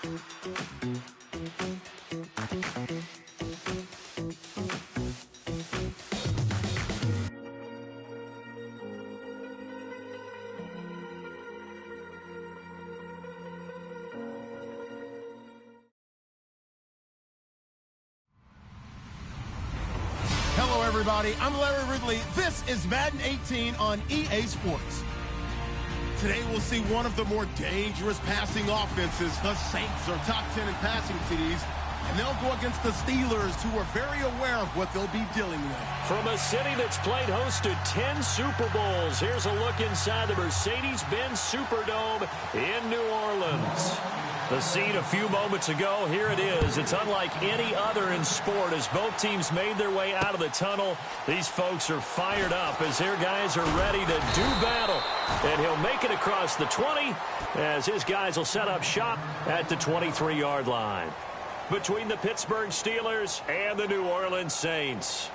Hello, everybody. I'm Larry Ridley. This is Madden 18 on EA Sports. Today, we'll see one of the more dangerous passing offenses. The Saints are top 10 in passing TDs, and they'll go against the Steelers, who are very aware of what they'll be dealing with. From a city that's played host to 10 Super Bowls, here's a look inside the Mercedes-Benz Superdome in New Orleans. The scene a few moments ago, here it is. It's unlike any other in sport. As both teams made their way out of the tunnel, these folks are fired up as their guys are ready to do battle. And he'll make it across the 20 as his guys will set up shop at the 23-yard line. Between the Pittsburgh Steelers and the New Orleans Saints.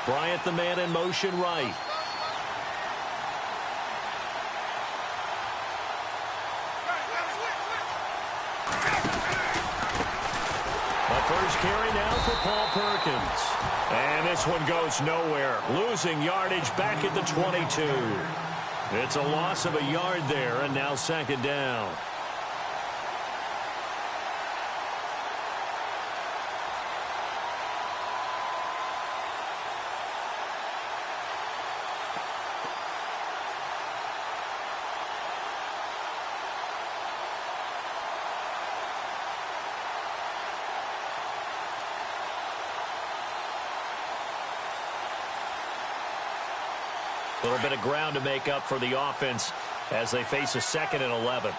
Bryant, the man in motion right. A first carry now for Paul Perkins. And this one goes nowhere. Losing yardage back at the 22. It's a loss of a yard there, and now second down. A little bit of ground to make up for the offense as they face a 2nd and 11.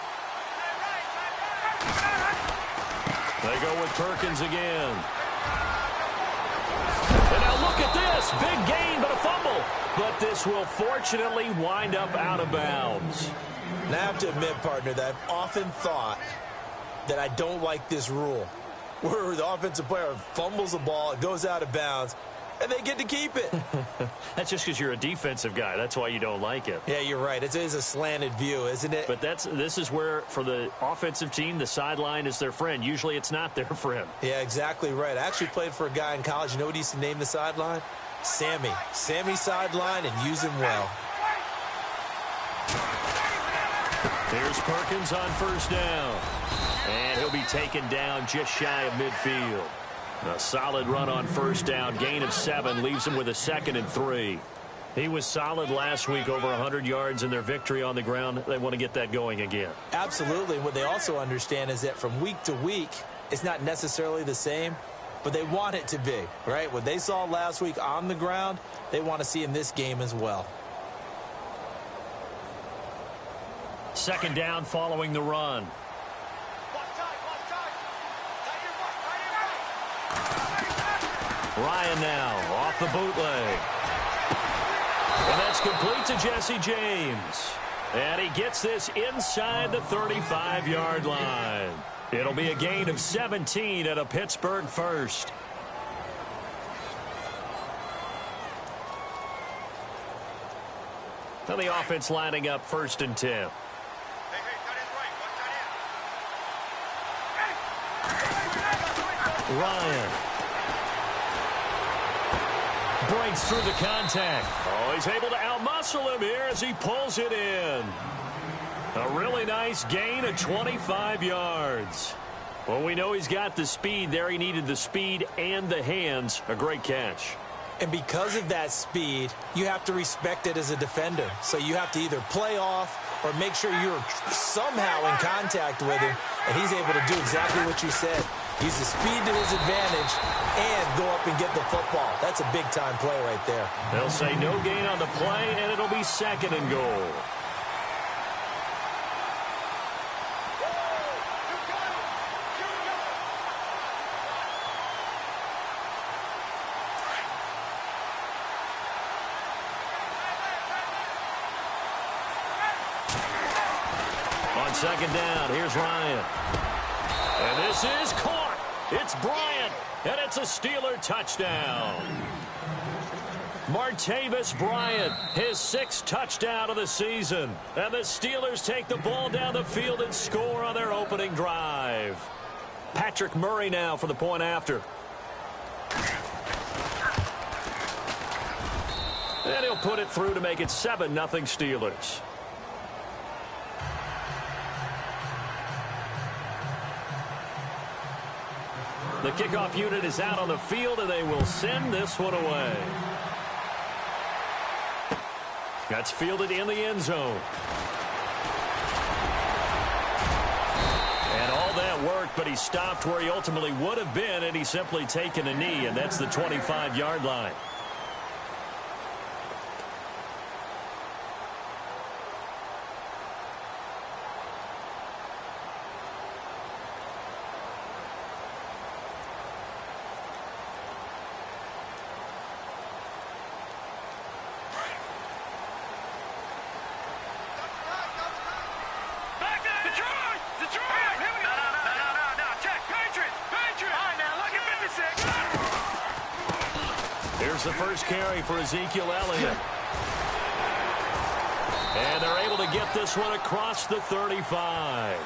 They go with Perkins again. And now look at this. Big gain, but a fumble. But this will fortunately wind up out of bounds. And I have to admit, partner, that I've often thought that I don't like this rule, where the offensive player fumbles the ball, it goes out of bounds, and they get to keep it. That's just because you're a defensive guy. That's why you don't like it. Yeah, you're right. It is a slanted view, isn't it? But this is where, for the offensive team, the sideline is their friend. Usually it's not their friend. Yeah, exactly right. I actually played for a guy in college. You know what he used to name the sideline? Sammy. Sammy sideline, and use him well. Here's Perkins on first down. And he'll be taken down just shy of midfield. A solid run on first down. Gain of 7 leaves him with a 2nd and 3. He was solid last week, over 100 yards in their victory on the ground. They want to get that going again. Absolutely. What they also understand is that from week to week, it's not necessarily the same, but they want it to be, right? What they saw last week on the ground, they want to see in this game as well. Second down following the run. Ryan now off the bootleg. And that's complete to Jesse James. And he gets this inside the 35-yard line. It'll be a gain of 17 at a Pittsburgh first. Now the offense lining up 1st and 10. Ryan breaks through the contact. Oh, he's able to outmuscle him here as he pulls it in. A really nice gain of 25 yards. Well, we know he's got the speed there. He needed the speed and the hands. A great catch. And because of that speed, you have to respect it as a defender. So you have to either play off or make sure you're somehow in contact with him, and he's able to do exactly what you said. Use the speed to his advantage and go up and get the football. That's a big-time play right there. They'll say no gain on the play, and it'll be 2nd and goal. On second down, here's Ryan. And this is caught. It's Bryant, and it's a Steeler touchdown. Martavis Bryant, his 6th touchdown of the season. And the Steelers take the ball down the field and score on their opening drive. Patrick Murray now for the point after. And he'll put it through to make it 7-0 Steelers. The kickoff unit is out on the field, and they will send this one away. That's fielded in the end zone. And all that worked, but he stopped where he ultimately would have been, and he's simply taken a knee, and that's the 25-yard line. Here's the first carry for Ezekiel Elliott. And they're able to get this one across the 35.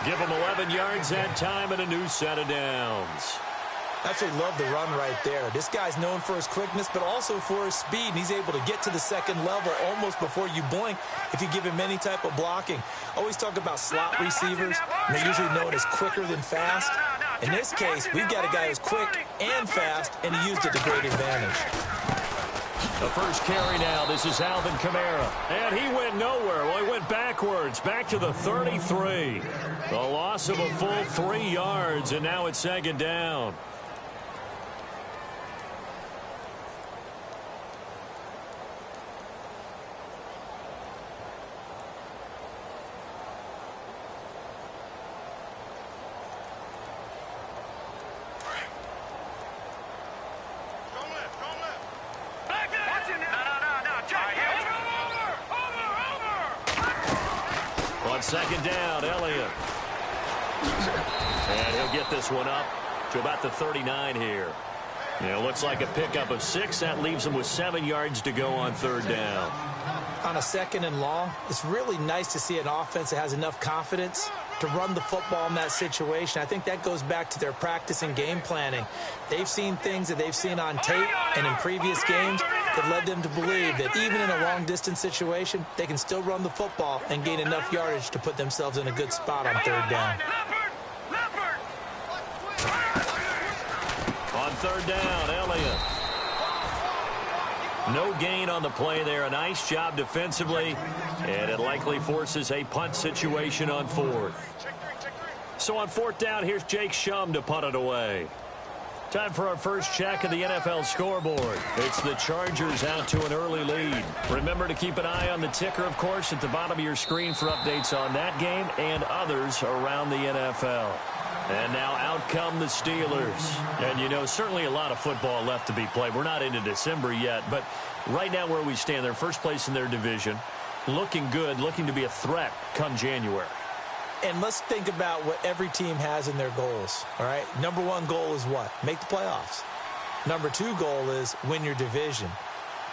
Give them 11 yards that time and a new set of downs. Absolutely love the run right there. This guy's known for his quickness, but also for his speed. And he's able to get to the second level almost before you blink if you give him any type of blocking. Always talk about slot receivers, and they're usually known as quicker than fast. In this case, we've got a guy who's quick and fast, and he used it to great advantage. The first carry now. This is Alvin Kamara. And he went nowhere. Well, he went backwards, back to the 33. The loss of a full 3 yards, and now it's second down. On second down, Elliott. And he'll get this one up to about the 39 here. Yeah, looks like a pickup of 6. That leaves him with 7 yards to go on third down. On a second and long, it's really nice to see an offense that has enough confidence to run the football in that situation. I think that goes back to their practice and game planning. They've seen things that they've seen on tape and in previous games that led them to believe that even in a long-distance situation, they can still run the football and gain enough yardage to put themselves in a good spot on third down. On third down, Elliott. No gain on the play there. A nice job defensively, and it likely forces a punt situation on fourth. So on fourth down, here's Jake Shum to punt it away. Time for our first check of the NFL scoreboard. It's the Chargers out to an early lead. Remember to keep an eye on the ticker, of course, at the bottom of your screen for updates on that game and others around the NFL. And now out come the Steelers. And, you know, certainly a lot of football left to be played. We're not into December yet, but right now where we stand, they're first place in their division. Looking good, looking to be a threat come January. And let's think about what every team has in their goals, all right? Number one goal is what? Make the playoffs. Number two goal is win your division.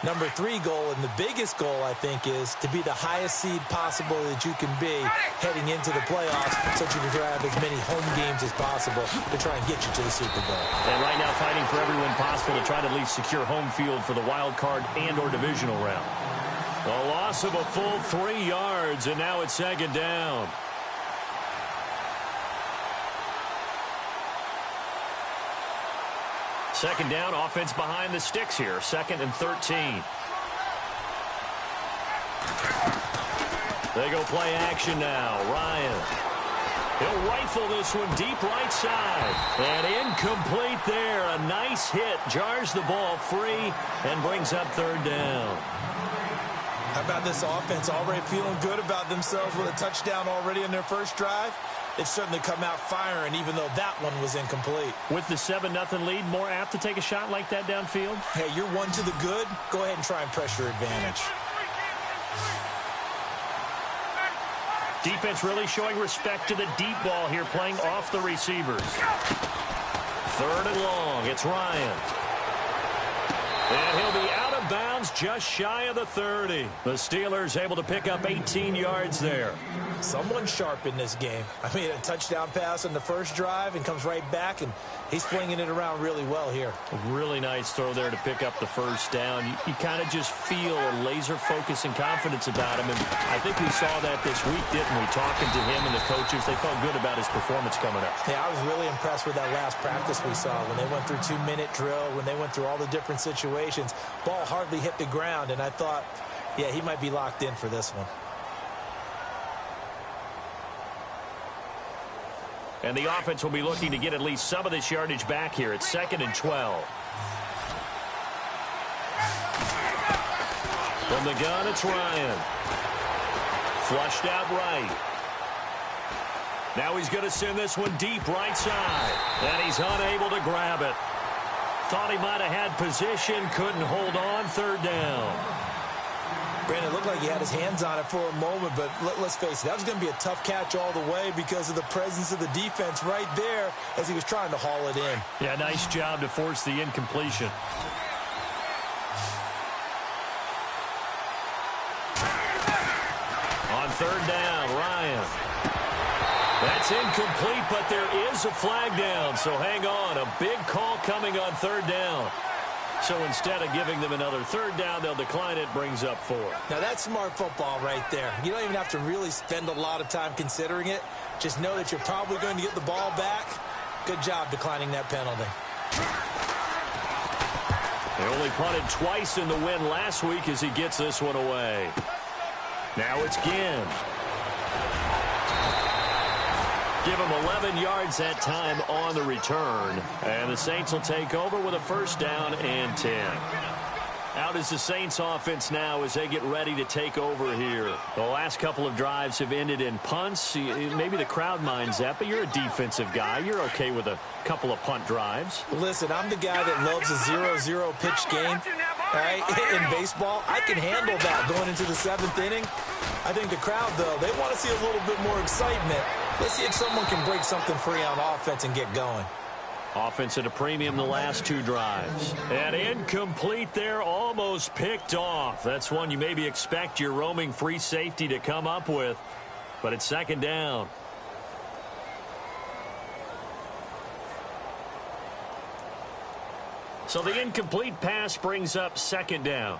Number three goal, and the biggest goal, I think, is to be the highest seed possible that you can be heading into the playoffs so that you can grab as many home games as possible to try and get you to the Super Bowl. And right now fighting for every win possible to try to at least secure home field for the wild card and or divisional round. A loss of a full 3 yards, and now it's second down. Second down, offense behind the sticks here. 2nd and 13. They go play action now. Ryan. He'll rifle this one deep right side. And incomplete there. A nice hit. Jars the ball free and brings up third down. How about this offense already feeling good about themselves with a touchdown already in their first drive? They've certainly come out firing, even though that one was incomplete. With the 7-0 lead, more apt to take a shot like that downfield? Hey, you're one to the good. Go ahead and try and press your advantage. Defense really showing respect to the deep ball here, playing off the receivers. 3rd and long. It's Ryan. And he'll be out of bounds just shy of the 30. The Steelers able to pick up 18 yards there. Someone sharp in this game. I mean, a touchdown pass on the first drive and comes right back, and he's flinging it around really well here. A really nice throw there to pick up the first down. You kind of just feel a laser focus and confidence about him, and I think we saw that this week, didn't we? Talking to him and the coaches, they felt good about his performance coming up. Yeah, I was really impressed with that last practice we saw when they went through 2-minute drill, when they went through all the different situations. Ball hardly hit the ground, and I thought, yeah, he might be locked in for this one. And the offense will be looking to get at least some of this yardage back here. It's 2nd and 12. From the gun, it's Ryan. Flushed out right. Now he's going to send this one deep right side. And he's unable to grab it. Thought he might have had position, couldn't hold on. 3rd down. Brandon, it looked like he had his hands on it for a moment, but let's face it, that was going to be a tough catch all the way because of the presence of the defense right there as he was trying to haul it in. Yeah, nice job to force the incompletion. On 3rd down, Ryan. That's incomplete, but there is a flag down, so hang on. A big call coming on 3rd down. So instead of giving them another 3rd down, they'll decline it, brings up 4. Now that's smart football right there. You don't even have to really spend a lot of time considering it. Just know that you're probably going to get the ball back. Good job declining that penalty. They only punted twice in the win last week as he gets this one away. Now it's Ginn. Give him 11 yards that time on the return. And the Saints will take over with a 1st down and 10. Out is the Saints offense now as they get ready to take over here. The last couple of drives have ended in punts. Maybe the crowd minds that, but you're a defensive guy. You're okay with a couple of punt drives. Listen, I'm the guy that loves a 0-0 pitch game. All right? In baseball, I can handle that going into the 7th inning. I think the crowd, though, they want to see a little bit more excitement. Let's see if someone can break something free on offense and get going. Offense at a premium the last 2 drives. And incomplete there, almost picked off. That's one you maybe expect your roaming free safety to come up with. But it's 2nd down. So the incomplete pass brings up 2nd down.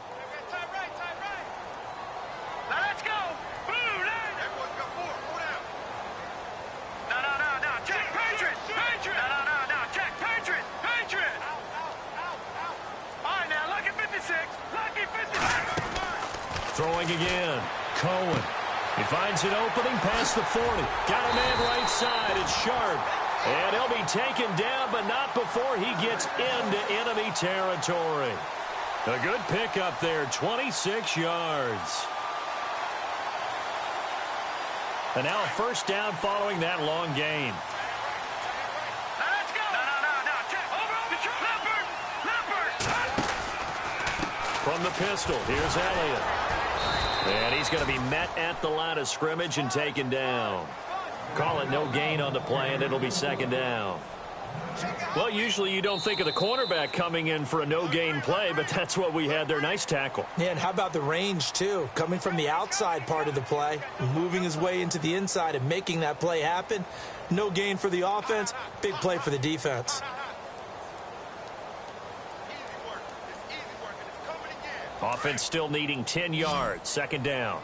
Throwing again. Cohen. He finds an opening past the 40. Got a man right side. It's Sharp. And he'll be taken down, but not before he gets into enemy territory. A good pickup there, 26 yards. And now a 1st down following that long gain. From the pistol, here's Elliott. And he's going to be met at the line of scrimmage and taken down. Call it no gain on the play, and it'll be 2nd down. Well, usually you don't think of the cornerback coming in for a no-gain play, but that's what we had there. Nice tackle. Yeah, and how about the range, too? Coming from the outside part of the play, moving his way into the inside and making that play happen. No gain for the offense, big play for the defense. Offense still needing 10 yards. 2nd down.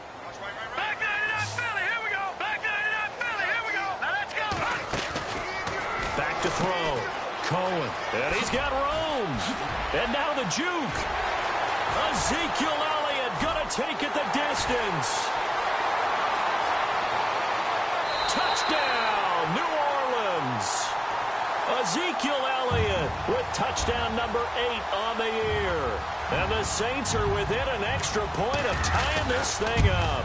Back 99 Philly, here we go. Back 99 Philly, here we go. Now let's go. Back to throw. Cohen. And he's got room. And now the juke. Ezekiel Elliott going to take it the distance. Touchdown, New Orleans. Ezekiel Elliott with touchdown number 8 on the year. And the Saints are within an extra point of tying this thing up.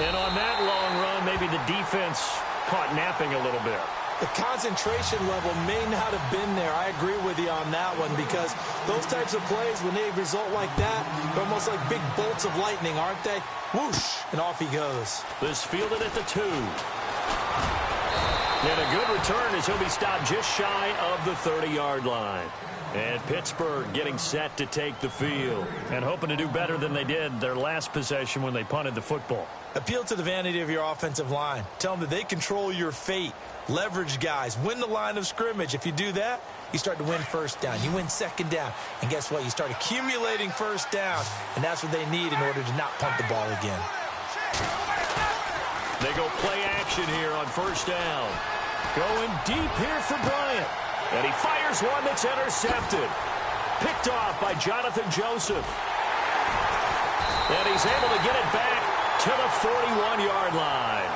And on that long run, maybe the defense caught napping a little bit. The concentration level may not have been there. I agree with you on that one, because those types of plays, when they result like that, they're almost like big bolts of lightning, aren't they? Whoosh, and off he goes. This fielded at the 2. And a good return as he'll be stopped just shy of the 30-yard line. And Pittsburgh getting set to take the field and hoping to do better than they did their last possession when they punted the football. Appeal to the vanity of your offensive line. Tell them that they control your fate. Leverage guys. Win the line of scrimmage. If you do that, you start to win first down. You win second down. And guess what? You start accumulating first down. And that's what they need in order to not punt the ball again. They go play action here on first down. Going deep here for Bryant. And he fires one that's intercepted. Picked off by Jonathan Joseph. And he's able to get it back to the 41-yard line.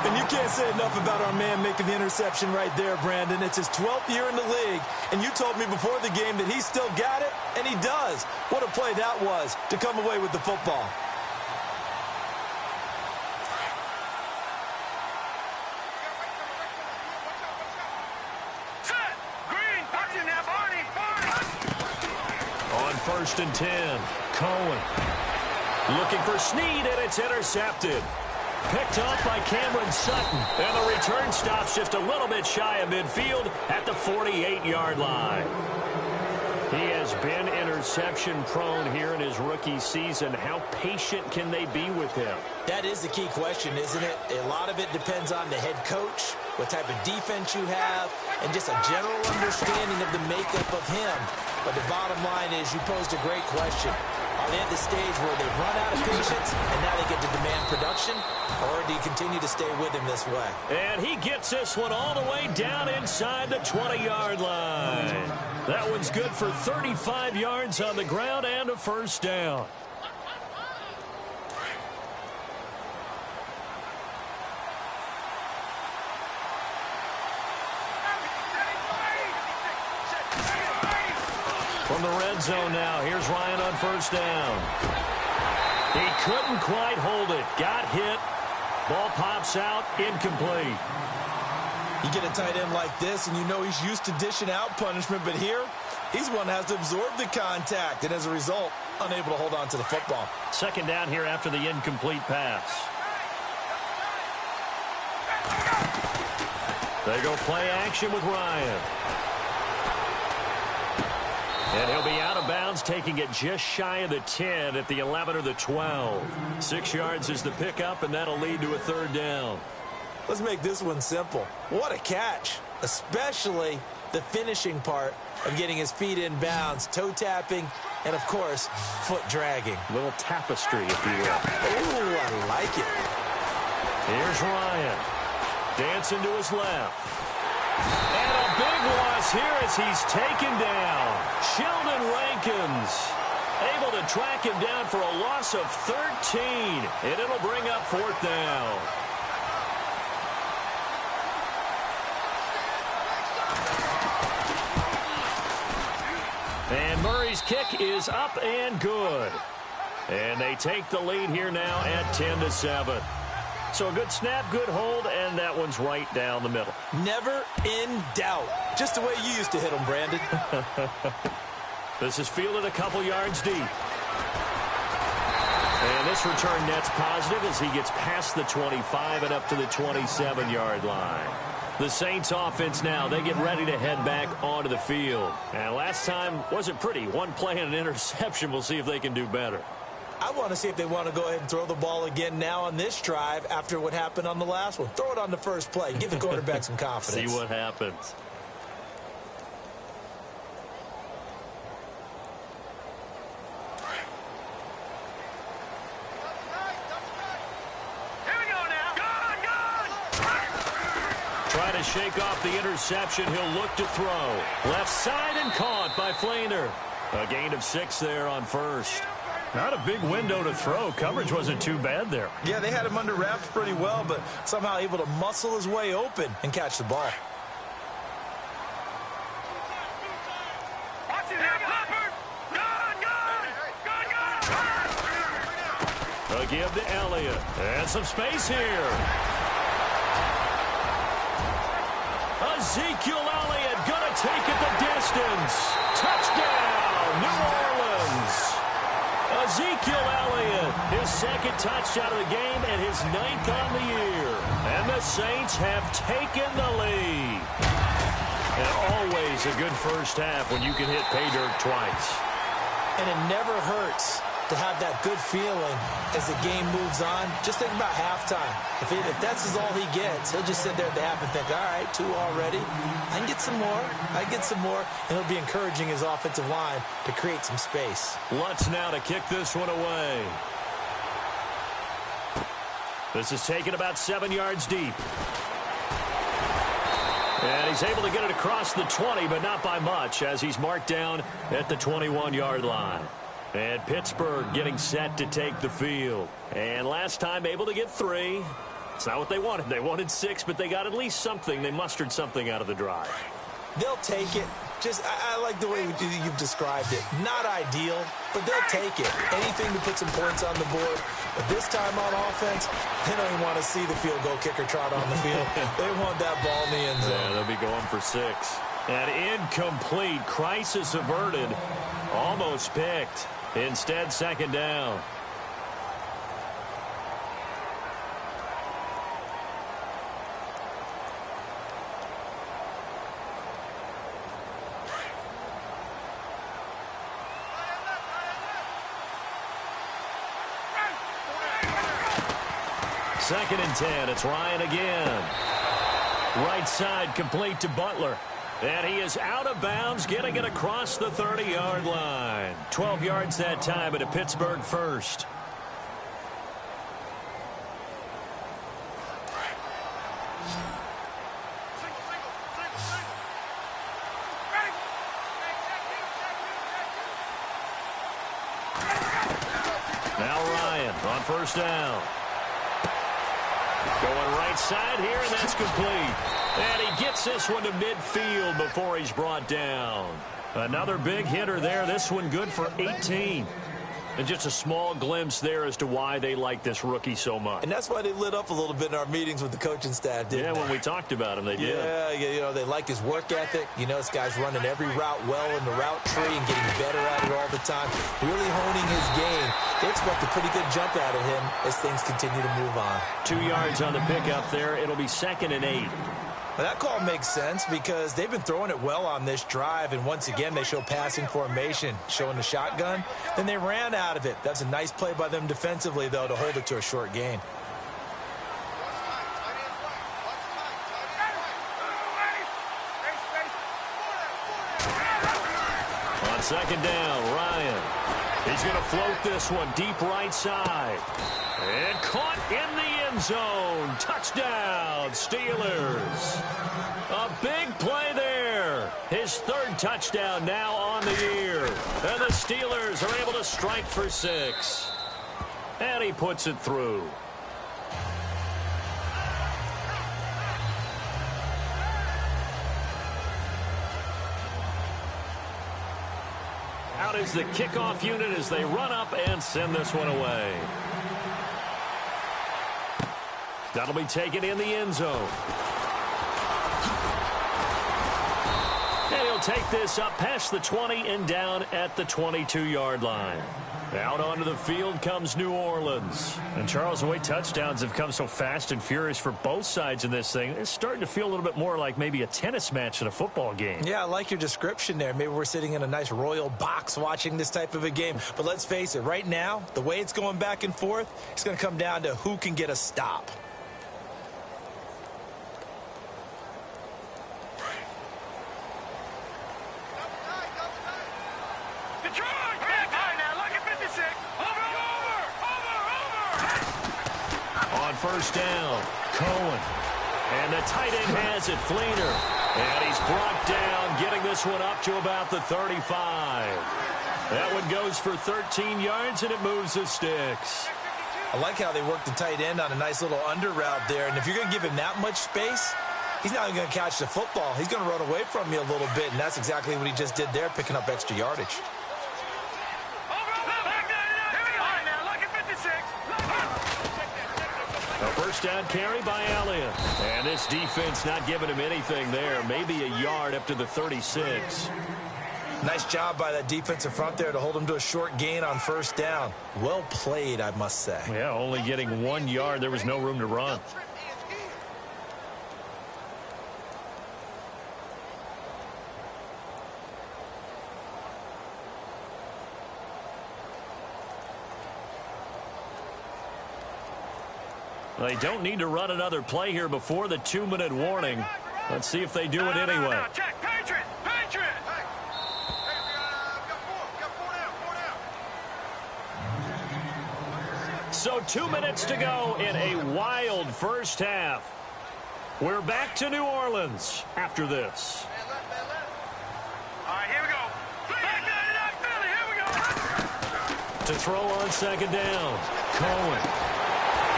And you can't say enough about our man making the interception right there, Brandon. It's his 12th year in the league, and you told me before the game that he still got it, and he does. What a play that was to come away with the football. On first and 10, Cohen looking for Snead, and it's intercepted. Picked up by Cameron Sutton, and the return stops just a little bit shy of midfield at the 48-yard line. He has been interception-prone here in his rookie season. How patient can they be with him? That is the key question, isn't it? A lot of it depends on the head coach, what type of defense you have, and just a general understanding of the makeup of him. But the bottom line is you posed a great question. Are they at the stage where they've run out of patience and now they get to demand production? Or do you continue to stay with him this way? And he gets this one all the way down inside the 20-yard line. That one's good for 35 yards on the ground and a first down. From the red zone now, here's Ryan on first down. He couldn't quite hold it. Got hit. Ball pops out, incomplete. You get a tight end like this, and you know he's used to dishing out punishment, but here, he's one that has to absorb the contact, and as a result, unable to hold on to the football. Second down here after the incomplete pass. They go play action with Ryan. And he'll be out of bounds, taking it just shy of the 10 at the 11 or the 12. 6 yards is the pickup, and that'll lead to a third down. Let's make this one simple. What a catch, especially the finishing part of getting his feet in bounds, toe tapping, and, of course, foot dragging. Little tapestry, if you will. Oh, I like it. Here's Ryan. Dancing to his left. And a big loss here as he's taken down. Sheldon Rankins able to track him down for a loss of 13. And it'll bring up fourth down. And Murray's kick is up and good. And they take the lead here now at 10-7. So a good snap, good hold, and that one's right down the middle. Never in doubt. Just the way you used to hit them, Brandon. This is fielded a couple yards deep. And this return net's positive as he gets past the 25 and up to the 27-yard line. The Saints offense now, they get ready to head back onto the field. And last time wasn't pretty. One play and an interception. We'll see if they can do better. I want to see if they want to go ahead and throw the ball again now on this drive after what happened on the last one. Throw it on the first play. Give the quarterback some confidence. See what happens. Here we go now. Trying to shake off the interception. He'll look to throw. Left side and caught by Flainer. A gain of 6 there on first. Not a big window to throw. Coverage wasn't too bad there. Yeah, they had him under wraps pretty well, but somehow able to muscle his way open and catch the ball. Watch it now, Clifford. Good. A give to Elliott. And some space here. Ezekiel Elliott gonna take it the distance. Touchdown, New Orleans. Ezekiel Elliott, his second touchdown of the game and his 9th on the year. And the Saints have taken the lead. And always a good first half when you can hit pay dirt twice. And it never hurts to have that good feeling as the game moves on. Just think about halftime. If that's all he gets, he'll just sit there at the half and think, all right, 2 already. I can get some more. I can get some more. And he'll be encouraging his offensive line to create some space. Lutz now to kick this one away. This is taken about 7 yards deep. And he's able to get it across the 20, but not by much, as he's marked down at the 21-yard line. And Pittsburgh getting set to take the field. And last time able to get 3. It's not what they wanted. They wanted 6, but they got at least something. They mustered something out of the drive. They'll take it. I like the way you've described it. Not ideal, but they'll take it. Anything to put some points on the board. But this time on offense, they don't even want to see the field goal kicker trot on the field. They want that ball in the end zone. Yeah, they'll be going for 6. And incomplete. Crisis averted. Almost picked. Instead, second down. Second and 10. It's Ryan again. Right side complete to Butler. And he is out of bounds, getting it across the 30-yard line. 12 yards that time, but a Pittsburgh first. Now Ryan on first down. Going right side here, and that's complete. And he gets this one to midfield before he's brought down. Another big hitter there. This one good for 18. And just a small glimpse there as to why they like this rookie so much. And that's why they lit up a little bit in our meetings with the coaching staff, didn't they? When we talked about him, they did. Yeah, they like his work ethic. This guy's running every route well in the route tree and getting better at it all the time. Really honing his game. They expect a pretty good jump out of him as things continue to move on. 2 yards on the pickup there. It'll be 2nd and 8. Well, that call makes sense because they've been throwing it well on this drive, and once again they show passing formation, showing the shotgun. Then they ran out of it. That's a nice play by them defensively, though, to hold it to a short gain. On second down, Ryan. He's going to float this one deep right side. And caught in the end zone. Touchdown, Steelers. A big play there. His 3rd touchdown now on the year. And the Steelers are able to strike for 6. And he puts it through. Out is the kickoff unit as they run up and send this one away. That'll be taken in the end zone. And he'll take this up past the 20 and down at the 22-yard line. Out onto the field comes New Orleans. And, Charles, the way touchdowns have come so fast and furious for both sides in this thing, it's starting to feel a little bit more like maybe a tennis match in a football game. Yeah, I like your description there. Maybe we're sitting in a nice royal box watching this type of a game. But let's face it, right now, the way it's going back and forth, it's going to come down to who can get a stop. First down, Cohen. And the tight end has it, Fleener. And he's brought down, getting this one up to about the 35. That one goes for 13 yards, and it moves the sticks. I like how they work the tight end on a nice little under route there. And if you're going to give him that much space, he's not even going to catch the football. He's going to run away from you a little bit, and that's exactly what he just did there, picking up extra yardage. A first down carry by Elliott. And this defense not giving him anything there. Maybe a yard up to the 36. Nice job by that defensive front there to hold him to a short gain on first down. Well played, I must say. Yeah, only getting 1 yard. There was no room to run. They don't need to run another play here before the 2-minute warning. Let's see if they do it anyway. No, check. Patriot! Patriot! So 2 minutes to go in a wild first half. We're back to New Orleans after this. All right, here we go. Back 99 Philly, here we go. To throw on second down. Cohen.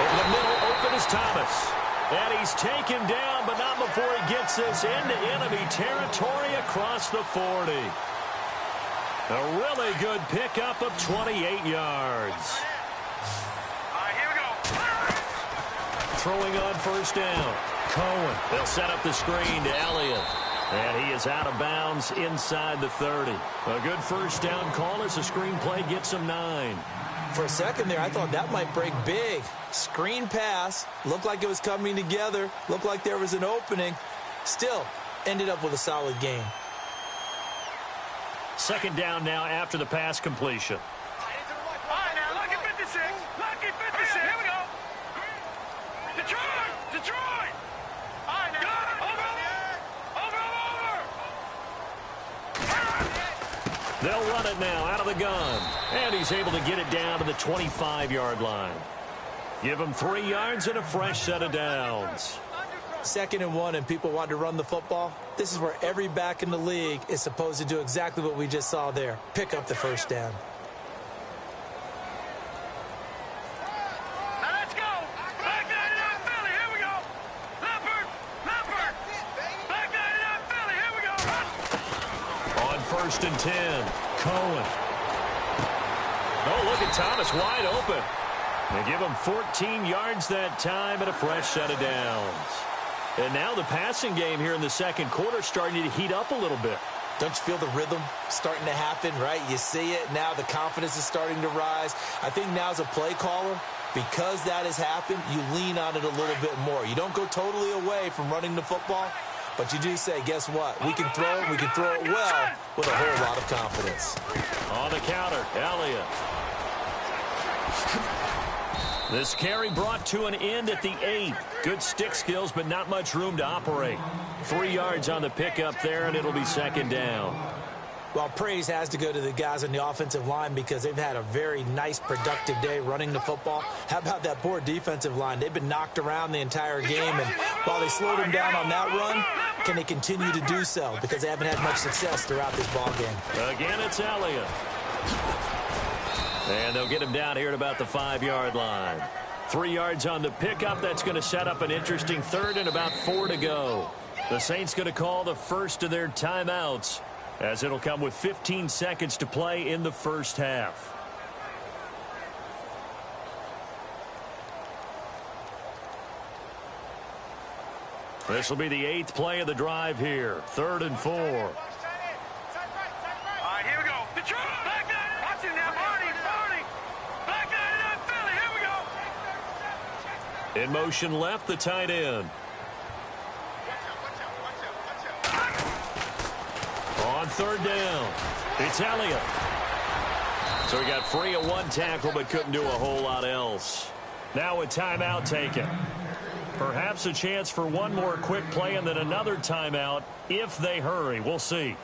Over the middle, open is Thomas. And he's taken down, but not before he gets this into enemy territory across the 40. A really good pickup of 28 yards. All right, here we go. Throwing on first down. Cohen. They'll set up the screen to Elliott. And he is out of bounds inside the 30. A good first down call as the screen play gets him 9. For a second there, I thought that might break big. Screen pass. Looked like it was coming together. Looked like there was an opening. Still, ended up with a solid game. Second down now after the pass completion. All right, now, lucky 56. Lucky 56. Here we go. Detroit! Detroit! All right, now. Over! They'll run it now out of the gun. And he's able to get it down to the 25-yard line. Give him 3 yards and a fresh set of downs. 2nd and 1 and people want to run the football. This is where every back in the league is supposed to do exactly what we just saw there. Pick up the first down. Now let's go. Back 99 Philly, here we go. Leopard! Leopard! Back 99 Philly, here we go. On 1st and 10, Cohen. Oh, look at Thomas wide open. They give him 14 yards that time and a fresh set of downs. And now the passing game here in the second quarter starting to heat up a little bit. Don't you feel the rhythm starting to happen, right? You see it. Now the confidence is starting to rise. I think now as a play caller, because that has happened, you lean on it a little bit more. You don't go totally away from running the football, but you do say, guess what? We can throw it. We can throw it well with a whole lot of confidence. On the counter, Elliott. This carry brought to an end at the 8. Good stick skills, but not much room to operate. 3 yards on the pickup there, and it'll be second down. Well, praise has to go to the guys on the offensive line because they've had a very nice, productive day running the football. How about that poor defensive line? They've been knocked around the entire game, and while they slowed them down on that run, can they continue to do so? Because they haven't had much success throughout this ball game. Again, it's Elliott. And they'll get him down here at about the 5-yard line. 3 yards on the pickup. That's going to set up an interesting third and about 4 to go. The Saints going to call the first of their timeouts as it'll come with 15 seconds to play in the first half. This will be the 8th play of the drive here. 3rd and 4. All right, here we go. Detroit! Back 99. Watch it now, Barney. Back 99 Philly, here we go. In motion left, the tight end. On 3rd down, it's Elliott. So he got free of 1 tackle but couldn't do a whole lot else. Now a timeout taken. Perhaps a chance for one more quick play and then another timeout if they hurry. We'll see.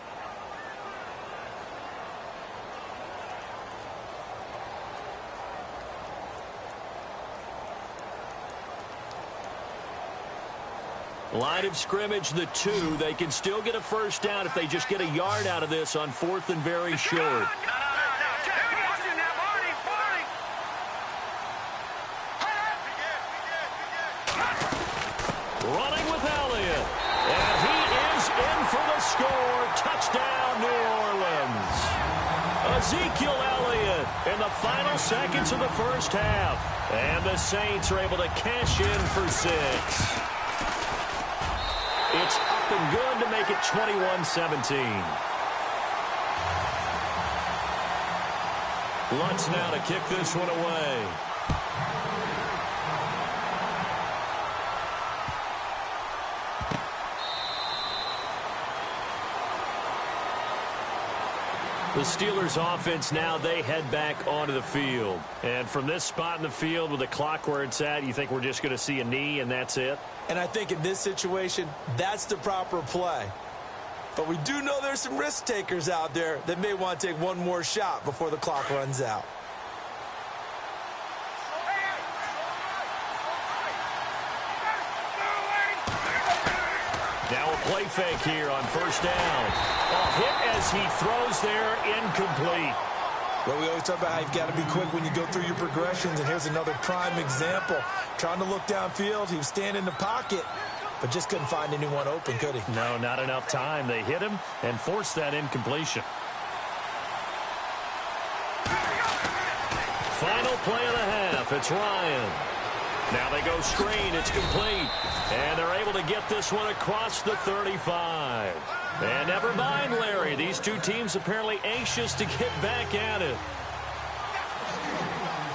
Line of scrimmage, the 2. They can still get a first down if they just get a yard out of this on 4th and very short. No. Check. Watch it now, Barney. Running with Elliott. And he is in for the score. Touchdown, New Orleans. Ezekiel Elliott in the final seconds of the first half. And the Saints are able to cash in for 6. It's up and good to make it 21-17. Lutz now to kick this one away. The Steelers offense now, they head back onto the field. And from this spot in the field with the clock where it's at, you think we're just going to see a knee and that's it? And I think in this situation, that's the proper play. But we do know there's some risk takers out there that may want to take one more shot before the clock runs out. Now a play fake here on first down. Hit as he throws there, incomplete. Well, we always talk about how you've got to be quick when you go through your progressions, and here's another prime example. Trying to look downfield, he was standing in the pocket, but just couldn't find anyone open, could he? No, not enough time. They hit him and forced that incompletion. Final play of the half, it's Ryan. Now they go screen, it's complete. And they're able to get this one across the 35. And never mind, Larry, these two teams apparently anxious to get back at it.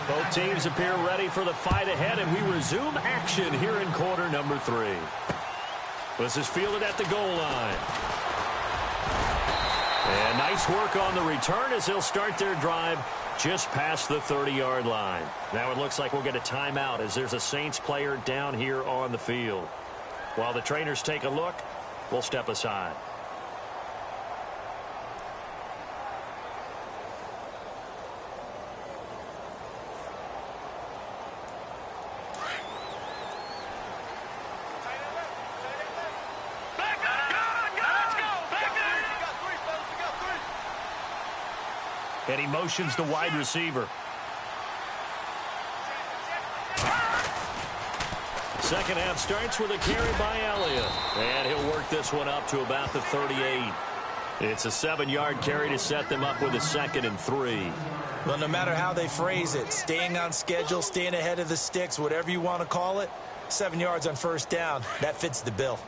Both teams appear ready for the fight ahead, and we resume action here in quarter number 3. This is fielded at the goal line. And nice work on the return as they'll start their drive just past the 30-yard line. Now it looks like we'll get a timeout as there's a Saints player down here on the field. While the trainers take a look, we'll step aside. And he motions the wide receiver. Second half starts with a carry by Elliott. And he'll work this one up to about the 38. It's a 7-yard carry to set them up with a 2nd and 3. Well, no matter how they phrase it, staying on schedule, staying ahead of the sticks, whatever you want to call it, 7 yards on first down, that fits the bill.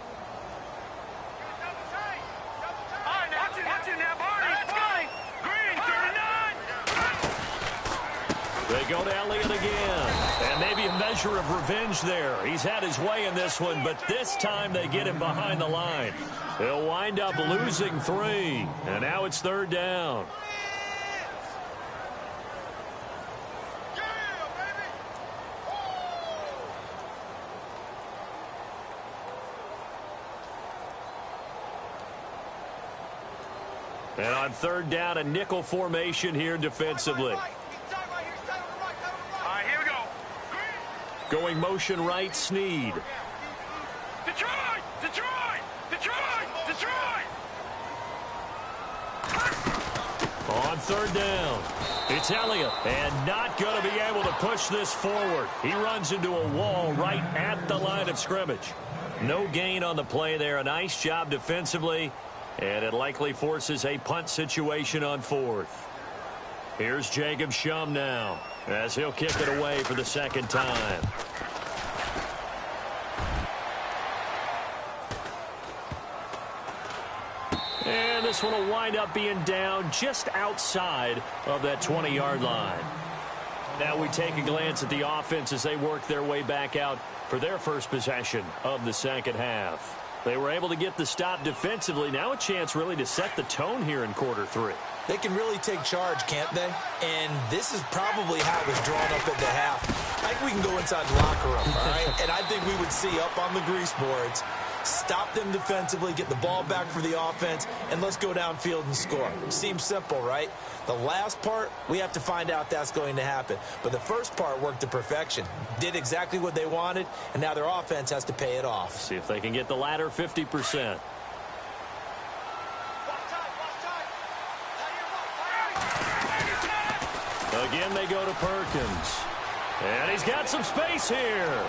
They go to Elliott again. And maybe a measure of revenge there. He's had his way in this one, but this time they get him behind the line. They'll wind up losing 3. And now it's 3rd down. And on 3rd down, a nickel formation here defensively. Going motion right, Snead. Detroit! Detroit! Detroit! Detroit! On 3rd down, it's Elliott, and not going to be able to push this forward. He runs into a wall right at the line of scrimmage. No gain on the play there. A nice job defensively, and it likely forces a punt situation on 4th. Here's Jacob Shum now, as he'll kick it away for the 2nd time. And this one will wind up being down just outside of that 20-yard line. Now we take a glance at the offense as they work their way back out for their first possession of the 2nd half. They were able to get the stop defensively. Now a chance really to set the tone here in quarter 3. They can really take charge, can't they? And this is probably how it was drawn up at the half. I think we can go inside the locker room, all right? And I think we would see up on the grease boards, stop them defensively, get the ball back for the offense, and let's go downfield and score. Seems simple, right? The last part, we have to find out that's going to happen. But the first part worked to perfection. Did exactly what they wanted, and now their offense has to pay it off. See if they can get the latter 50%. Again, they go to Perkins. And he's got some space here.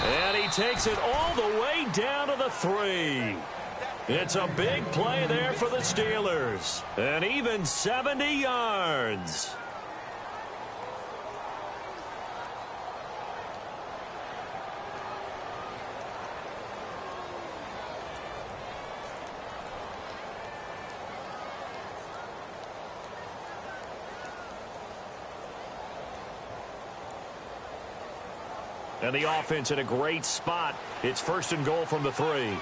And he takes it all the way down to the 3. It's a big play there for the Steelers. An even 70 yards. And the offense in a great spot. It's 1st and goal from the 3.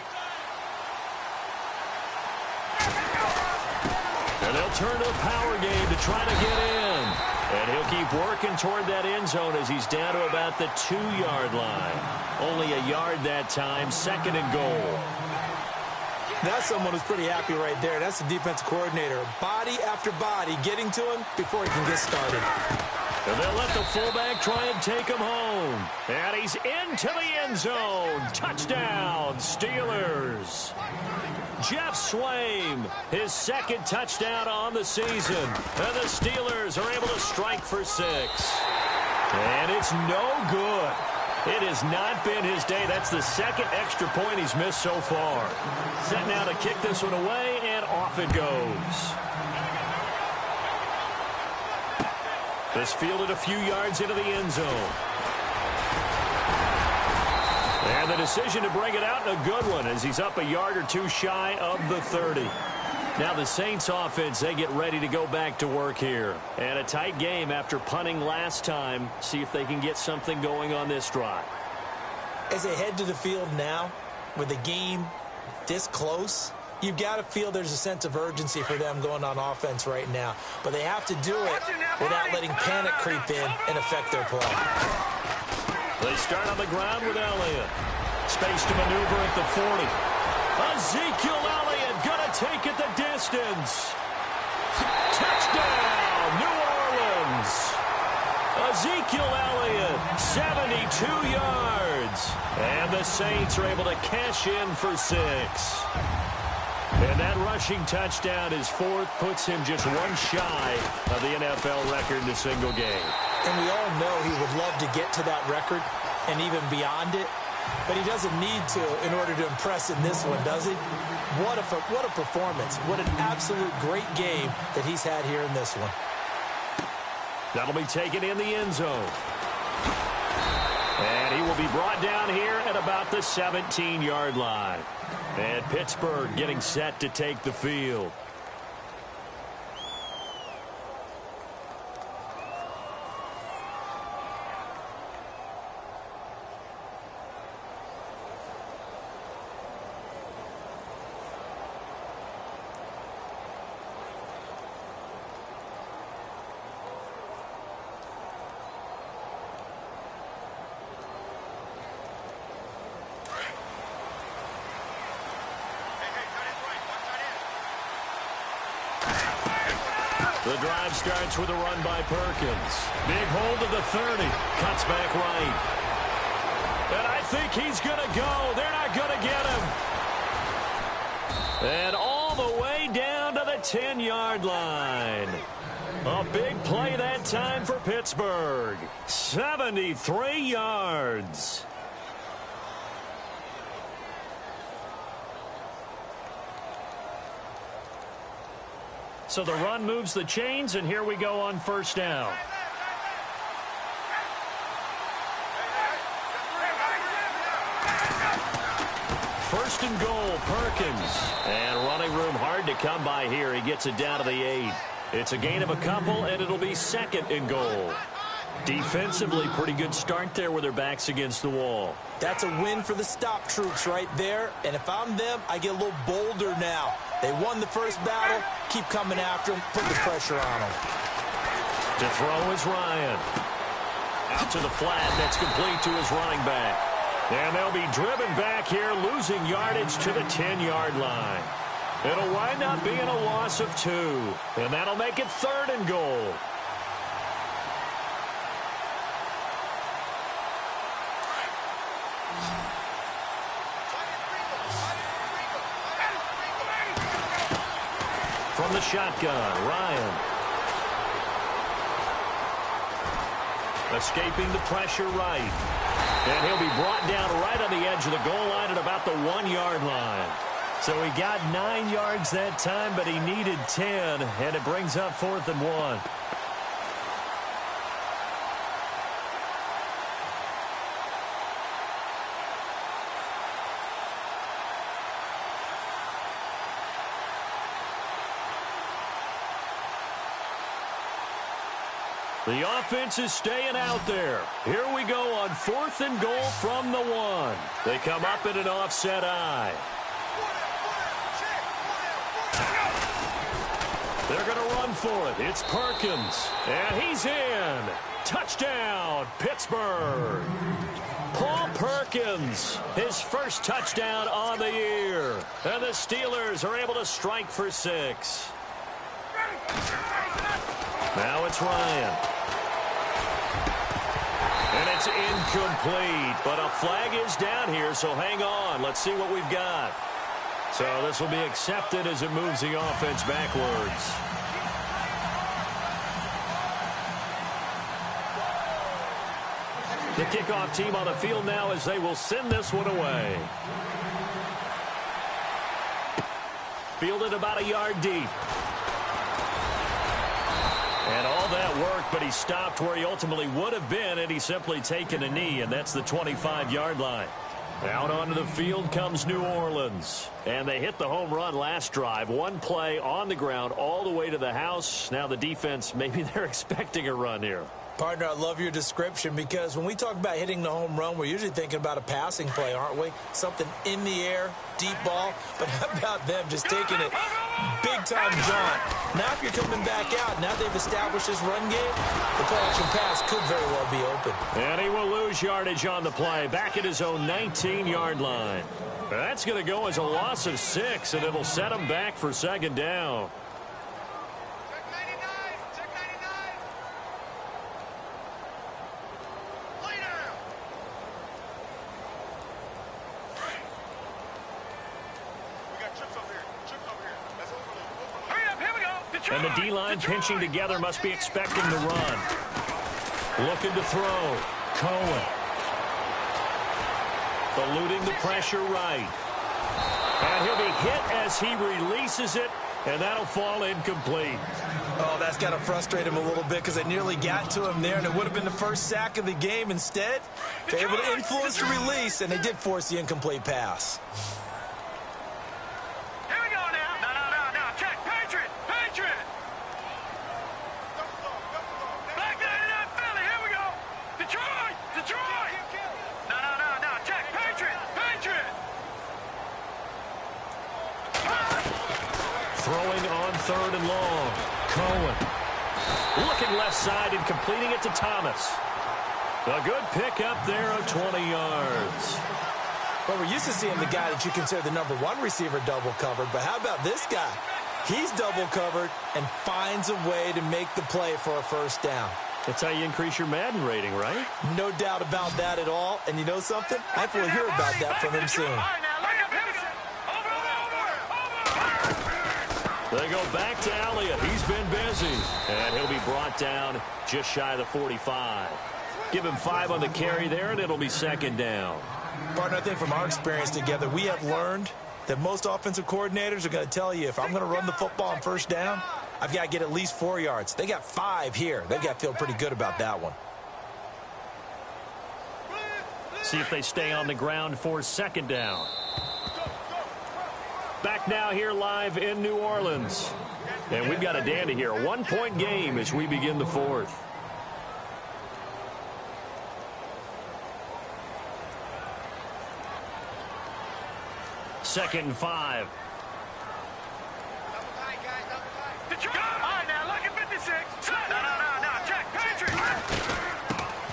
And they'll turn to the power game to try to get in. And he'll keep working toward that end zone as he's down to about the 2-yard line. Only a yard that time, 2nd and goal. That's someone who's pretty happy right there. That's the defensive coordinator. Body after body getting to him before he can get started. And they'll let the fullback try and take him home. And he's into the end zone. Touchdown, Steelers. Jeff Swaim, his 2nd touchdown on the season. And the Steelers are able to strike for 6. And it's no good. It has not been his day. That's the 2nd extra point he's missed so far. Set now to kick this one away, and off it goes. This fielded a few yards into the end zone. And the decision to bring it out, a good one, as he's up a yard or 2 shy of the 30. Now the Saints offense, they get ready to go back to work here. And a tight game after punting last time. See if they can get something going on this drive. As they head to the field now, with the game this close, you've got to feel there's a sense of urgency for them going on offense right now. But they have to do it without letting panic creep in and affect their play. They start on the ground with Elliott. Space to maneuver at the 40. Ezekiel Elliott gonna take it the distance. Touchdown, New Orleans. Ezekiel Elliott, 72 yards. And the Saints are able to cash in for 6. And that rushing touchdown is 4th, puts him just 1 shy of the NFL record in a single game. And we all know he would love to get to that record and even beyond it. But he doesn't need to in order to impress in this one, does he? What a performance. What an absolute great game that he's had here in this one. That'll be taken in the end zone. And he will be brought down here at about the 17-yard line. And Pittsburgh getting set to take the field. The drive starts with a run by Perkins. Big hold of the 30. Cuts back right. And I think he's going to go. They're not going to get him. And all the way down to the 10-yard line. A big play that time for Pittsburgh. 73 yards. So the run moves the chains, and here we go on 1st down. First and goal, Perkins. And running room hard to come by here. He gets it down to the 8. It's a gain of a couple, and it'll be 2nd and goal. Defensively, pretty good start there with their backs against the wall. That's a win for the stop troops right there. And if I'm them, I get a little bolder now. They won the first battle. Keep coming after them. Put the pressure on them. To throw is Ryan. Out to the flat. That's complete to his running back. And they'll be driven back here, losing yardage to the 10-yard line. It'll wind up being a loss of 2. And that'll make it 3rd and goal. From the shotgun, Ryan. Escaping the pressure right. And he'll be brought down right on the edge of the goal line at about the 1-yard line. So he got 9 yards that time, but he needed 10, and it brings up 4th and 1. The offense is staying out there. Here we go on 4th and goal from the 1. They come up in an offset eye. They're going to run for it. It's Perkins. And he's in. Touchdown, Pittsburgh. Paul Perkins, his first touchdown on the year. And the Steelers are able to strike for 6. Now it's Ryan. And it's incomplete, but a flag is down here, so hang on. Let's see what we've got. So this will be accepted as it moves the offense backwards. The kickoff team on the field now as they will send this one away. Fielded about a yard deep. And all that work, but he stopped where he ultimately would have been, and he's simply taken a knee, and that's the 25-yard line. Out onto the field comes New Orleans. And they hit the home run last drive. One play on the ground all the way to the house. Now the defense, maybe they're expecting a run here. Partner, I love your description because when we talk about hitting the home run, we're usually thinking about a passing play, aren't we? Something in the air, deep ball. But how about them just taking it big-time jaunt? Now if you're coming back out, now they've established this run game, the play-action pass could very well be open. And he will lose yardage on the play, back at his own 19-yard line. That's going to go as a loss of 6, and it'll set him back for 2nd down. And the D-line pinching together must be expecting the run. Looking to throw. Cohen. Eluding the pressure right. And he'll be hit as he releases it, and that'll fall incomplete. Oh, that's got to frustrate him a little bit because they nearly got to him there, and it would have been the first sack of the game. Instead, they're able to influence the release, and they did force the incomplete pass. Throwing on 3rd and long. Cohen. Looking left side and completing it to Thomas. A good pickup there of 20 yards. Well, we're used to seeing the guy that you consider the #1 receiver double covered, but how about this guy? He's double covered and finds a way to make the play for a 1st down. That's how you increase your Madden rating, right? No doubt about that at all. And you know something? I will hear about that from him soon. They go back to Elliott. He's been busy. And he'll be brought down just shy of the 45. Give him 5 on the carry there, and it'll be 2nd down. Partner, I think from our experience together, we have learned that most offensive coordinators are going to tell you, if I'm going to run the football on 1st down, I've got to get at least 4 yards. They got 5 here. They've got to feel pretty good about that one. See if they stay on the ground for 2nd down. Back now here live in New Orleans. And we've got a dandy here. A 1-point game as we begin the 4th. Second and 5.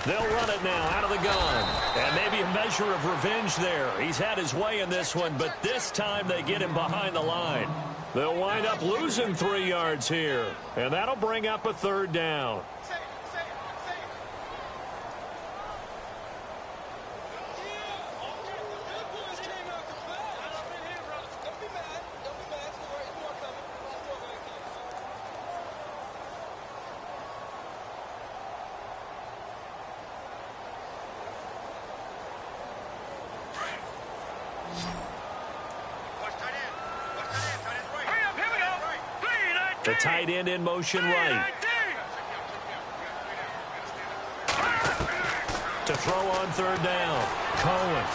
They'll run it now out of the gun. And maybe a measure of revenge there. He's had his way in this one, but this time they get him behind the line. They'll wind up losing 3 yards here. And that'll bring up a 3rd down. The tight end in motion right. To throw on third down. Cohen.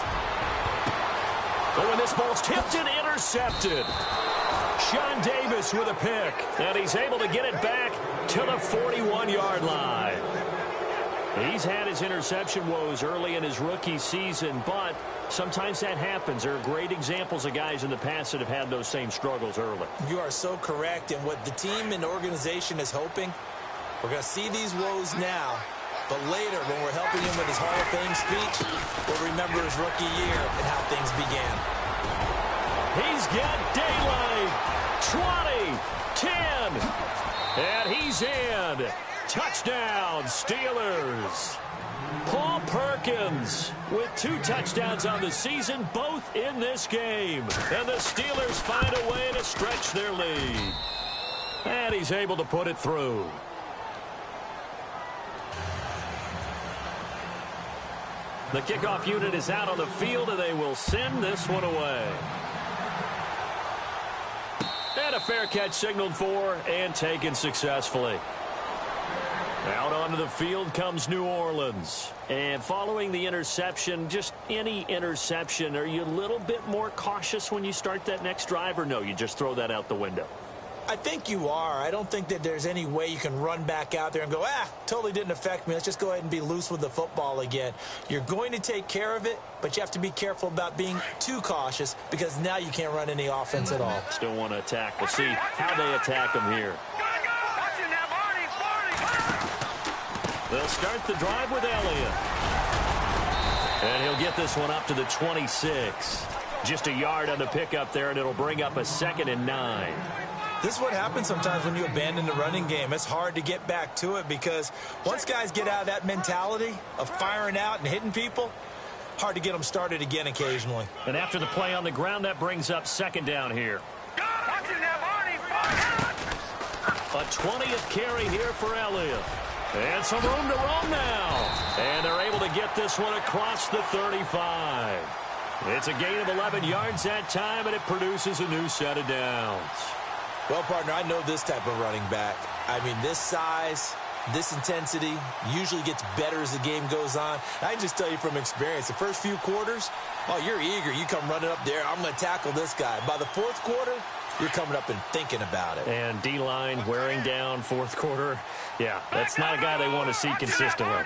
Oh, and this ball's tipped and intercepted. Sean Davis with a pick. And he's able to get it back to the 41-yard line. He's had his interception woes early in his rookie season, but sometimes that happens. There are great examples of guys in the past that have had those same struggles early. You are so correct. And what the team and organization is hoping, we're going to see these woes now, but later when we're helping him with his Hall of Fame speech, we'll remember his rookie year and how things began. He's got daylight. 20, 10, and he's in. Touchdown, Steelers. Paul Perkins with 2 touchdowns on the season, both in this game. And the Steelers find a way to stretch their lead. And he's able to put it through. The kickoff unit is out on the field, and they will send this one away. And a fair catch signaled for and taken successfully. Out onto the field comes New Orleans. And following the interception, just any interception, are you a little bit more cautious when you start that next drive, or no, you just throw that out the window? I think you are. I don't think that there's any way you can run back out there and go, totally didn't affect me. Let's just go ahead and be loose with the football again. You're going to take care of it, but you have to be careful about being too cautious because now you can't run any offense at all. Still want to attack. We'll see how they attack them here. They'll start the drive with Elliott. And he'll get this one up to the 26. Just a yard on the pickup there, and it'll bring up a 2nd and 9. This is what happens sometimes when you abandon the running game. It's hard to get back to it because once guys get out of that mentality of firing out and hitting people, hard to get them started again occasionally. And after the play on the ground, that brings up 2nd down here. A 20th carry here for Elliott. And some room to roam now. And they're able to get this one across the 35. It's a gain of 11 yards that time, and it produces a new set of downs. Well, partner, I know this type of running back. I mean, this size, this intensity usually gets better as the game goes on. I can just tell you from experience, the first few quarters, you're eager. You come running up there, I'm going to tackle this guy. By the 4th quarter, you're coming up and thinking about it. And D-line wearing down 4th quarter. Yeah, that's not a guy they want to see consistently.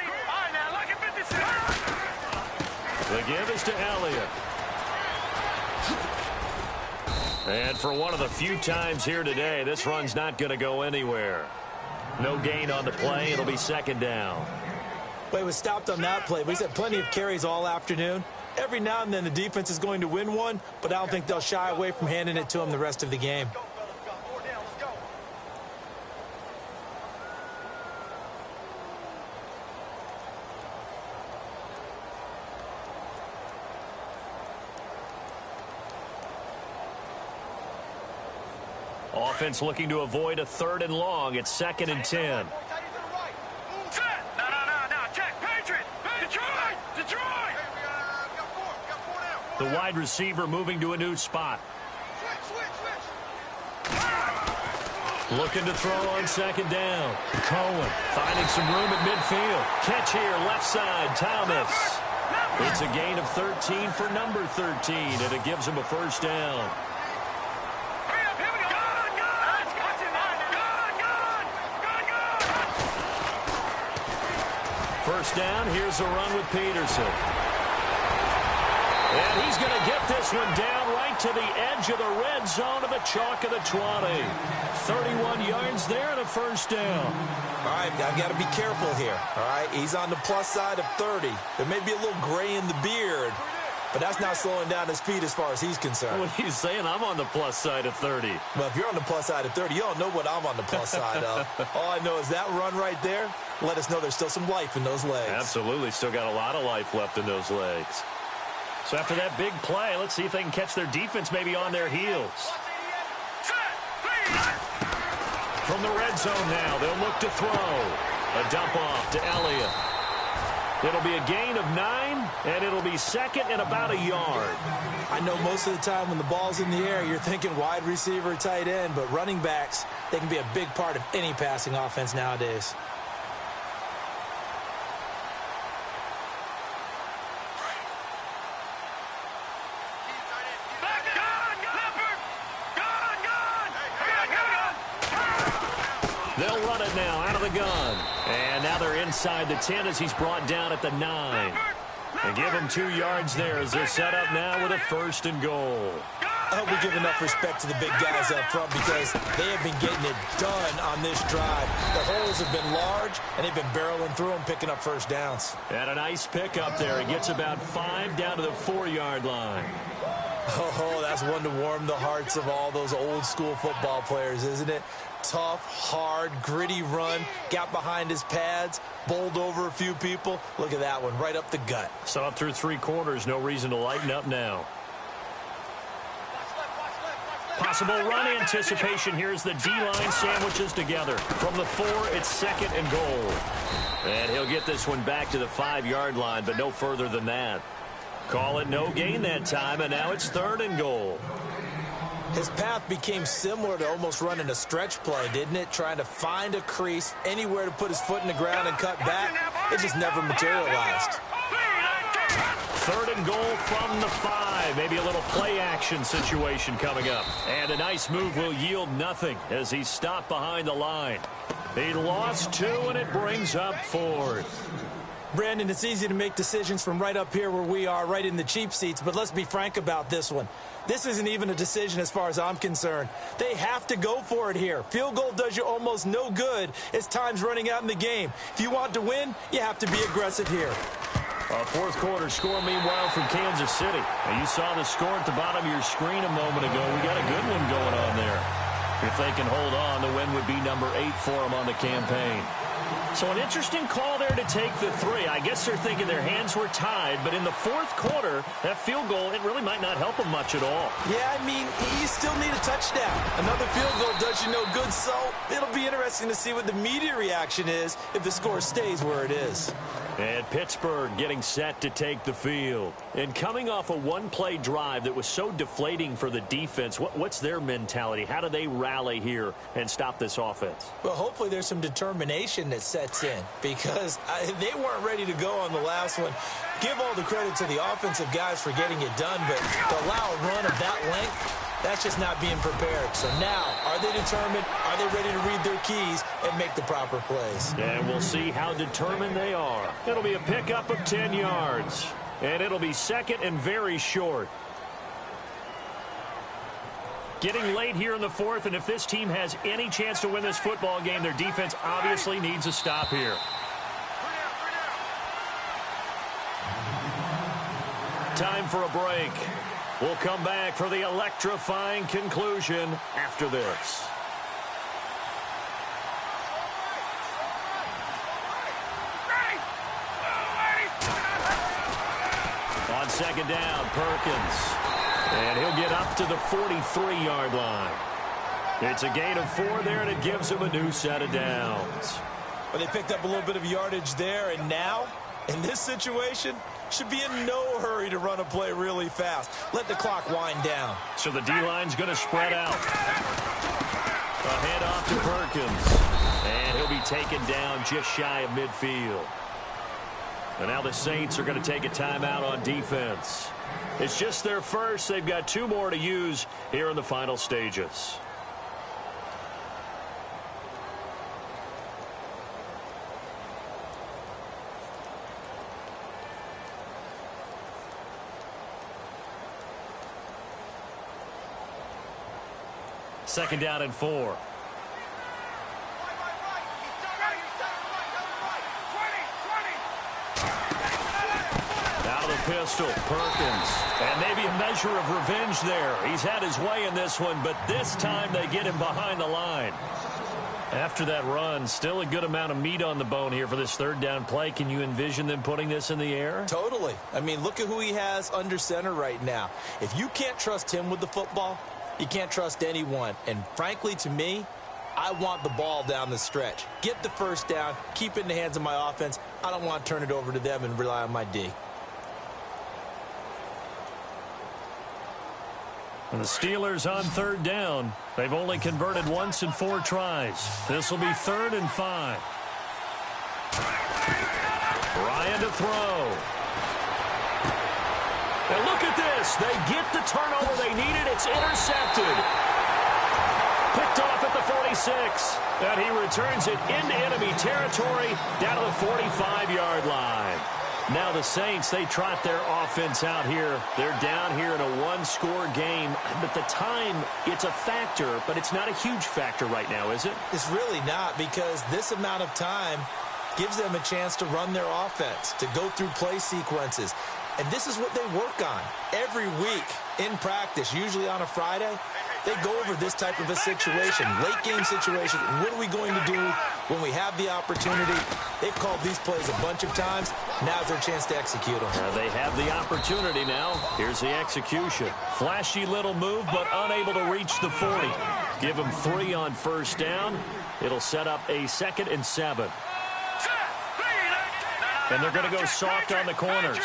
The give is to Elliott. And for one of the few times here today, this run's not going to go anywhere. No gain on the play. It'll be 2nd down. Well, he was stopped on that play, but he's had plenty of carries all afternoon. Every now and then the defense is going to win one, but I don't think they'll shy away from handing it to him the rest of the game. Offense looking to avoid a 3rd and long. It's 2nd and 10. The wide receiver moving to a new spot. Looking to throw on 2nd down. Cohen finding some room at midfield. Catch here, left side, Thomas. It's a gain of 13 for number 13, and it gives him a 1st down. First down, here's a run with Peterson. And he's going to get this one down right to the edge of the red zone of the chalk of the 20. 31 yards there and a 1st down. All right, I've got to be careful here. All right, he's on the plus side of 30. There may be a little gray in the beard, but that's not slowing down his speed as far as he's concerned. What are you saying? I'm on the plus side of 30. Well, if you're on the plus side of 30, you don't know what I'm on the plus side of. All I know is that run right there let us know there's still some life in those legs. Absolutely. Still got a lot of life left in those legs. So after that big play, let's see if they can catch their defense maybe on their heels. From the red zone now, they'll look to throw. A dump off to Elliott. It'll be a gain of 9, and it'll be second and about a yard. I know most of the time when the ball's in the air, you're thinking wide receiver, tight end, but running backs, they can be a big part of any passing offense nowadays. They'll run it now out of the gun. And now they're inside the 10 as he's brought down at the 9. And give him 2 yards there as they're set up now with a 1st and goal. I hope we give enough respect to the big guys up front because they have been getting it done on this drive. The holes have been large, and they've been barreling through them, picking up 1st downs. And a nice pickup there. He gets about 5 down to the 4-yard line. Oh, that's one to warm the hearts of all those old-school football players, isn't it? Tough, hard, gritty run, got behind his pads, bowled over a few people. Look at that one, right up the gut. So up through 3 quarters, no reason to lighten up now. Possible run anticipation. Here's the D-line sandwiches together. From the 4, it's 2nd and goal. And he'll get this one back to the 5-yard line, but no further than that. Call it no gain that time, and now it's 3rd and goal. His path became similar to almost running a stretch play, didn't it? Trying to find a crease, anywhere to put his foot in the ground and cut back. It just never materialized. 3rd and goal from the 5. Maybe a little play action situation coming up. And a nice move will yield nothing as he's stopped behind the line. He lost 2, and it brings up 4th. Brandon, it's easy to make decisions from right up here where we are, right in the cheap seats, but let's be frank about this one. This isn't even a decision as far as I'm concerned. They have to go for it here. Field goal does you almost no good as time's running out in the game. If you want to win, you have to be aggressive here. A 4th quarter score, meanwhile, from Kansas City. And you saw the score at the bottom of your screen a moment ago. We got a good one going on there. If they can hold on, the win would be number 8 for them on the campaign. So an interesting call there to take the 3. I guess they're thinking their hands were tied, but in the 4th quarter, that field goal, it really might not help them much at all. Yeah, I mean, you still need a touchdown. Another field goal does you no good, so it'll be interesting to see what the media reaction is if the score stays where it is. And Pittsburgh getting set to take the field. And coming off a 1-play drive that was so deflating for the defense, what's their mentality? How do they rally here and stop this offense? Well, hopefully there's some determination that sets in because they weren't ready to go on the last one. Give all the credit to the offensive guys for getting it done, but to allow a run of that length, that's just not being prepared. So now, are they determined? Are they ready to read their keys and make the proper plays? And we'll see how determined they are. It'll be a pickup of 10 yards. And it'll be 2nd and very short. Getting late here in the 4th, and if this team has any chance to win this football game, their defense obviously needs a stop here. Time for a break. We'll come back for the electrifying conclusion after this. On 2nd down, Perkins. And he'll get up to the 43-yard line. It's a gain of 4 there, and it gives him a new set of downs. Well, they picked up a little bit of yardage there, and now, in this situation, should be in no hurry to run a play really fast. Let the clock wind down. So the D-line's going to spread out. A handoff to Perkins. And he'll be taken down just shy of midfield. And now the Saints are going to take a timeout on defense. It's just their first. They've got 2 more to use here in the final stages. Second down and 4. Out of the pistol, Perkins. And maybe a measure of revenge there. He's had his way in this one, but this time they get him behind the line. After that run, still a good amount of meat on the bone here for this 3rd down play. Can you envision them putting this in the air? Totally. I mean, look at who he has under center right now. If you can't trust him with the football, you can't trust anyone. And frankly, to me, I want the ball down the stretch. Get the first down, keep it in the hands of my offense. I don't want to turn it over to them and rely on my D. And the Steelers on third down. They've only converted once in 4 tries. This will be 3rd and 5. Ryan to throw. And look at this. They get the turnover they needed. It's intercepted. Picked off at the 46. And he returns it into enemy territory down to the 45-yard line. Now the Saints, they trot their offense out here. They're down here in a 1-score game. But the time, it's a factor, but it's not a huge factor right now, is it? It's really not, because this amount of time gives them a chance to run their offense, to go through play sequences. And this is what they work on every week in practice, usually on a Friday. They go over this type of a situation, late game situation. What are we going to do when we have the opportunity? They've called these plays a bunch of times. Now's their chance to execute them. They have the opportunity now. Here's the execution. Flashy little move, but unable to reach the 40. Give them 3 on first down. It'll set up a 2nd and 7. And they're going to go soft on the corners.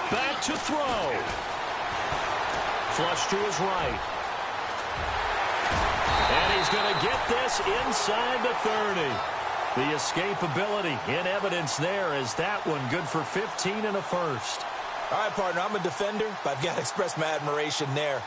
Back to throw. Flush to his right. And he's going to get this inside the 30. The escapability in evidence there as that one good for 15 and a first. All right, partner, I'm a defender, but I've got to express my admiration there.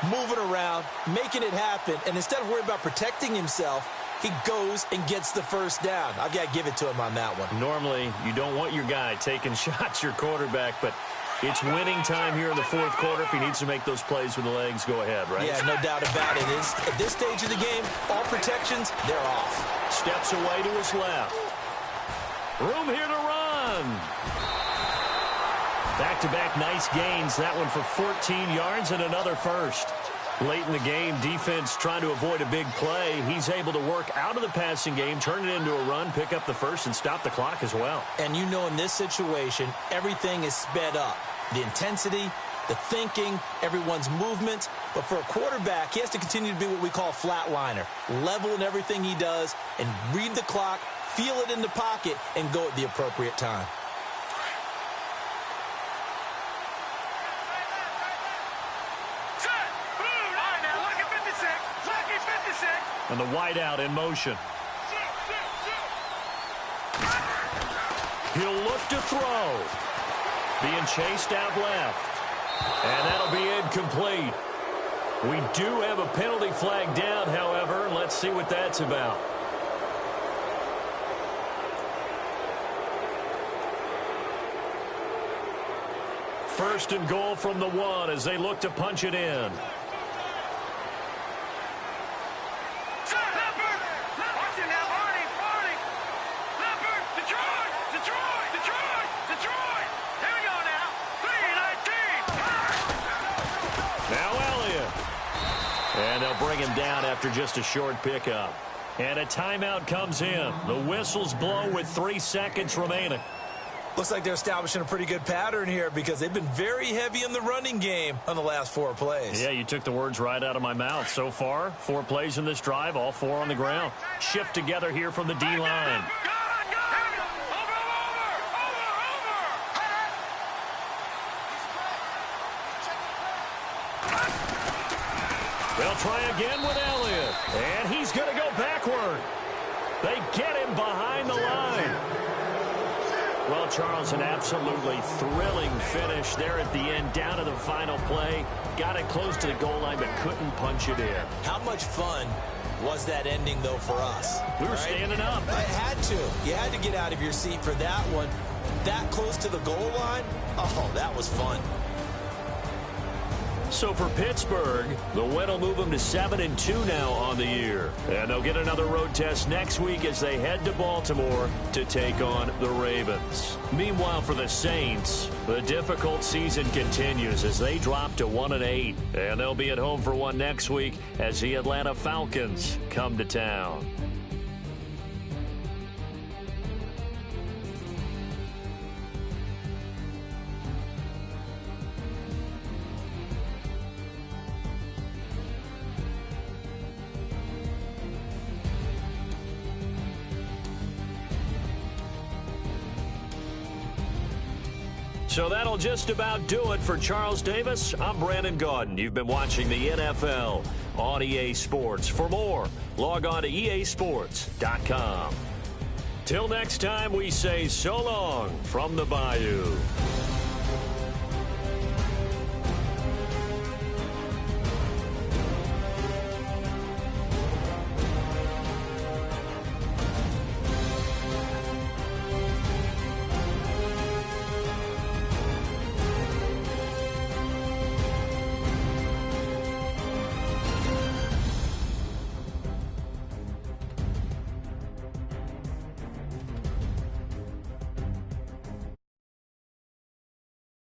Moving around, making it happen, and instead of worrying about protecting himself, he goes and gets the first down. I've got to give it to him on that one. Normally, you don't want your guy taking shots, your quarterback, but it's winning time here in the 4th quarter. If he needs to make those plays with the legs, go ahead, right? Yeah, no doubt about it. At this stage of the game, all protections, they're off. Steps away to his left. Room here to run. Back-to-back nice gains. That one for 14 yards and another first. Late in the game, defense trying to avoid a big play. He's able to work out of the passing game, turn it into a run, pick up the first, and stop the clock as well. And you know in this situation, everything is sped up. The intensity, the thinking, everyone's movement. But for a quarterback, he has to continue to be what we call a flatliner. Level in everything he does and read the clock, feel it in the pocket, and go at the appropriate time. And the wideout in motion. He'll look to throw. Being chased out left. And that'll be incomplete. We do have a penalty flag down, however. Let's see what that's about. First and goal from the 1 as they look to punch it in. And they'll bring him down after just a short pickup. And a timeout comes in. The whistles blow with 3 seconds remaining. Looks like they're establishing a pretty good pattern here because they've been very heavy in the running game on the last 4 plays. Yeah, you took the words right out of my mouth. So far, 4 plays in this drive, all 4 on the ground. Shift together here from the D-line. They'll try again with Elliott. And he's going to go backward. They get him behind the line. Well, Charles, an absolutely thrilling finish there at the end, down to the final play. Got it close to the goal line, but couldn't punch it in. How much fun was that ending, though, for us? We were standing up. I had to. You had to get out of your seat for that one. That close to the goal line? Oh, that was fun. So for Pittsburgh, the win will move them to 7-2 now on the year. And they'll get another road test next week as they head to Baltimore to take on the Ravens. Meanwhile, for the Saints, the difficult season continues as they drop to 1-8. And they'll be at home for one next week as the Atlanta Falcons come to town. So that'll just about do it for Charles Davis. I'm Brandon Gaudin. You've been watching the NFL on EA Sports. For more, log on to easports.com. Till next time, we say so long from the Bayou.